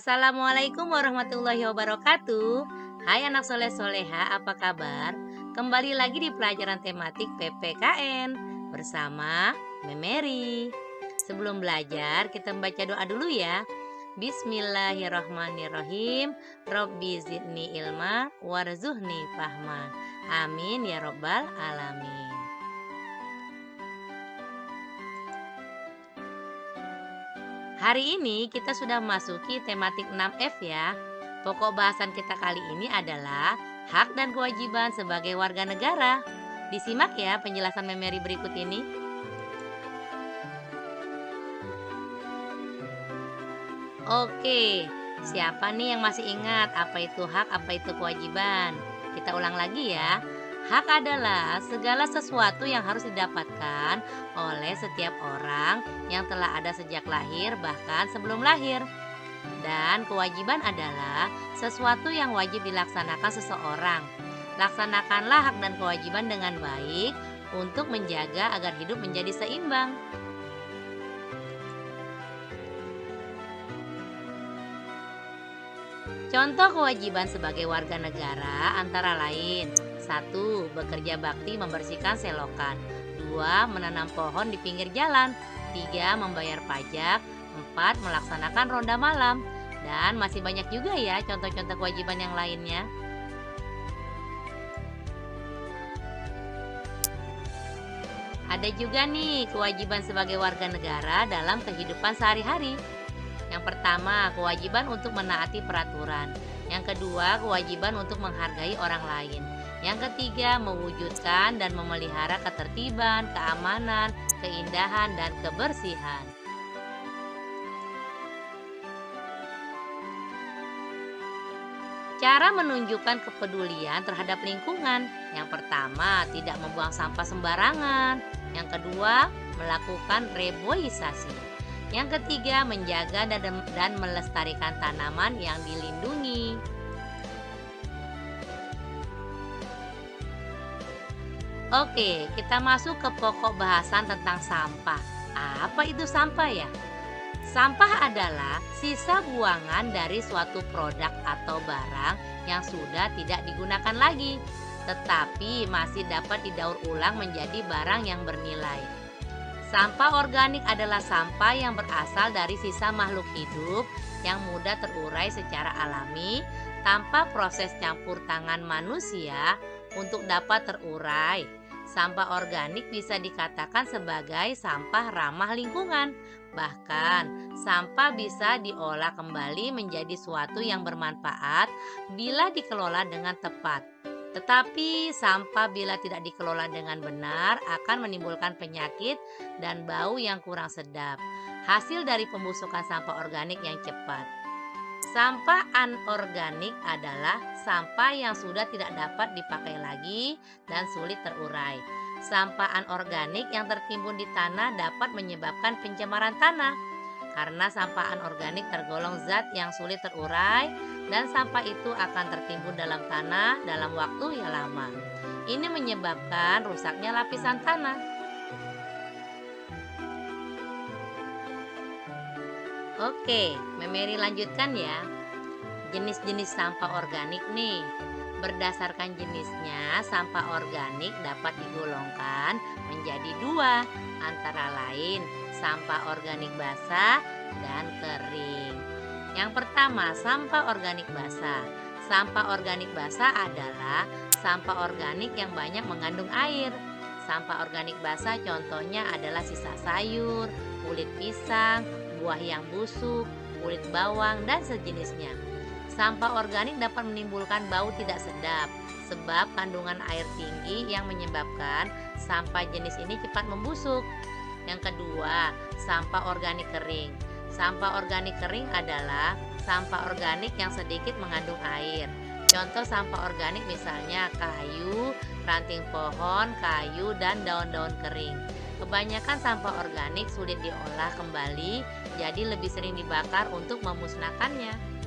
Assalamualaikum warahmatullahi wabarakatuh. Hai anak soleh soleha, apa kabar? Kembali lagi di pelajaran tematik PPKN bersama Memeri. Sebelum belajar, kita membaca doa dulu ya. Bismillahirrahmanirrahim. Robbi zidni ilma warzuhni fahma. Amin ya robbal alamin. Hari ini kita sudah memasuki tematik 6F ya. Pokok bahasan kita kali ini adalah hak dan kewajiban sebagai warga negara. Disimak ya penjelasan memori berikut ini. Oke, siapa nih yang masih ingat apa itu hak, apa itu kewajiban? Kita ulang lagi ya. Hak adalah segala sesuatu yang harus didapatkan oleh setiap orang yang telah ada sejak lahir bahkan sebelum lahir. Dan kewajiban adalah sesuatu yang wajib dilaksanakan seseorang. Laksanakanlah hak dan kewajiban dengan baik untuk menjaga agar hidup menjadi seimbang. Contoh kewajiban sebagai warga negara antara lain: 1. Bekerja bakti membersihkan selokan. 2. Menanam pohon di pinggir jalan. 3. Membayar pajak. 4. Melaksanakan ronda malam. Dan masih banyak juga ya contoh-contoh kewajiban yang lainnya. Ada juga nih kewajiban sebagai warga negara dalam kehidupan sehari-hari. Yang pertama, kewajiban untuk menaati peraturan. Yang kedua, kewajiban untuk menghargai orang lain. Yang ketiga, mewujudkan dan memelihara ketertiban, keamanan, keindahan, dan kebersihan. Cara menunjukkan kepedulian terhadap lingkungan. Yang pertama, tidak membuang sampah sembarangan. Yang kedua, melakukan reboisasi. Yang ketiga, menjaga dan melestarikan tanaman yang dilindungi. Oke, kita masuk ke pokok bahasan tentang sampah. Apa itu sampah ya? Sampah adalah sisa buangan dari suatu produk atau barang yang sudah tidak digunakan lagi, tetapi masih dapat didaur ulang menjadi barang yang bernilai. Sampah organik adalah sampah yang berasal dari sisa makhluk hidup yang mudah terurai secara alami tanpa proses campur tangan manusia untuk dapat terurai. Sampah organik bisa dikatakan sebagai sampah ramah lingkungan. Bahkan, sampah bisa diolah kembali menjadi suatu yang bermanfaat bila dikelola dengan tepat. Tetapi sampah bila tidak dikelola dengan benar akan menimbulkan penyakit dan bau yang kurang sedap. Hasil dari pembusukan sampah organik yang cepat. Sampah anorganik adalah sampah yang sudah tidak dapat dipakai lagi dan sulit terurai. Sampah anorganik yang tertimbun di tanah dapat menyebabkan pencemaran tanah. Karena sampah anorganik tergolong zat yang sulit terurai dan sampah itu akan tertimbun dalam tanah dalam waktu yang lama. Ini menyebabkan rusaknya lapisan tanah. Oke, Memeri lanjutkan ya. Jenis-jenis sampah organik nih. Berdasarkan jenisnya, sampah organik dapat digolongkan menjadi dua, antara lain sampah organik basah dan kering. Yang pertama, sampah organik basah. Sampah organik basah adalah sampah organik yang banyak mengandung air. Sampah organik basah contohnya adalah sisa sayur, kulit pisang, buah yang busuk, kulit bawang, dan sejenisnya. Sampah organik dapat menimbulkan bau tidak sedap sebab kandungan air tinggi yang menyebabkan sampah jenis ini cepat membusuk. Yang kedua, sampah organik kering. Sampah organik kering adalah sampah organik yang sedikit mengandung air. Contoh sampah organik misalnya kayu, ranting pohon, kayu, dan daun-daun kering. Kebanyakan sampah organik sulit diolah kembali, jadi lebih sering dibakar untuk memusnahkannya.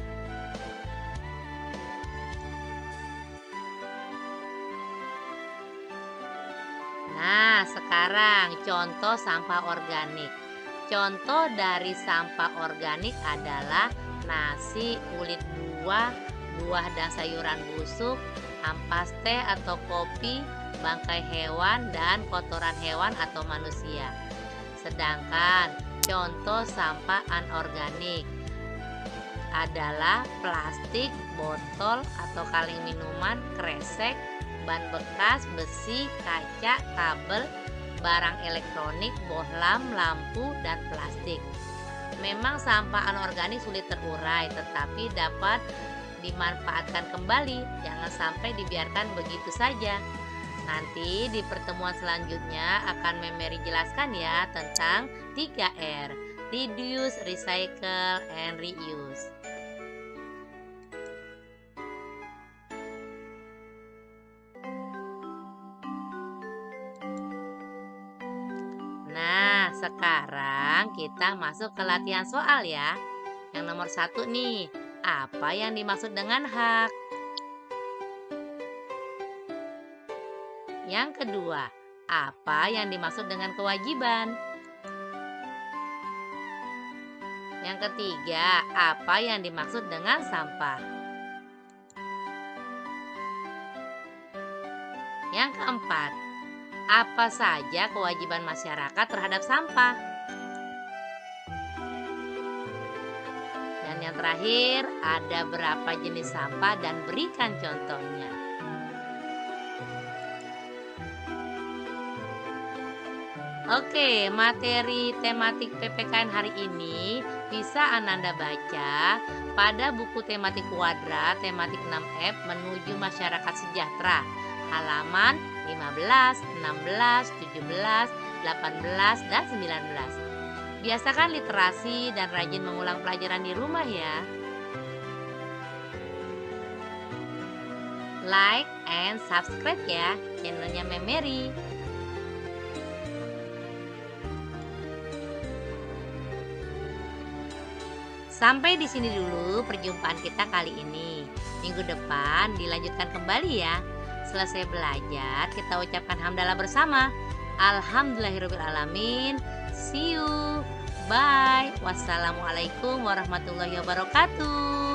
Nah, sekarang contoh sampah organik. Contoh dari sampah organik adalah nasi, kulit buah, buah dan sayuran busuk, ampas teh atau kopi, bangkai hewan, dan kotoran hewan atau manusia. Sedangkan contoh sampah anorganik adalah plastik, botol atau kaleng minuman, kresek, ban bekas, besi, kaca, kabel, barang elektronik, bohlam, lampu, dan plastik. Memang sampah anorganik sulit terurai, tetapi dapat dimanfaatkan kembali. Jangan sampai dibiarkan begitu saja. Nanti di pertemuan selanjutnya akan Mary jelaskan ya tentang 3R, reduce, recycle, and reuse. Nah, sekarang kita masuk ke latihan soal ya. Yang nomor 1 nih, apa yang dimaksud dengan hak? Yang kedua, apa yang dimaksud dengan kewajiban? Yang ketiga, apa yang dimaksud dengan sampah? Yang keempat, apa saja kewajiban masyarakat terhadap sampah? Dan yang terakhir, ada berapa jenis sampah dan berikan contohnya. Oke, materi tematik PPKN hari ini bisa Ananda baca pada buku tematik kuadrat tematik 6F menuju masyarakat sejahtera halaman 15, 16, 17, 18, dan 19. Biasakan literasi dan rajin mengulang pelajaran di rumah ya. Like and subscribe ya channelnya Mary. Sampai di sini dulu perjumpaan kita kali ini. Minggu depan dilanjutkan kembali ya. Selesai belajar, kita ucapkan hamdalah bersama. Alhamdulillahirrahmanirrahim. See you. Bye. Wassalamualaikum warahmatullahi wabarakatuh.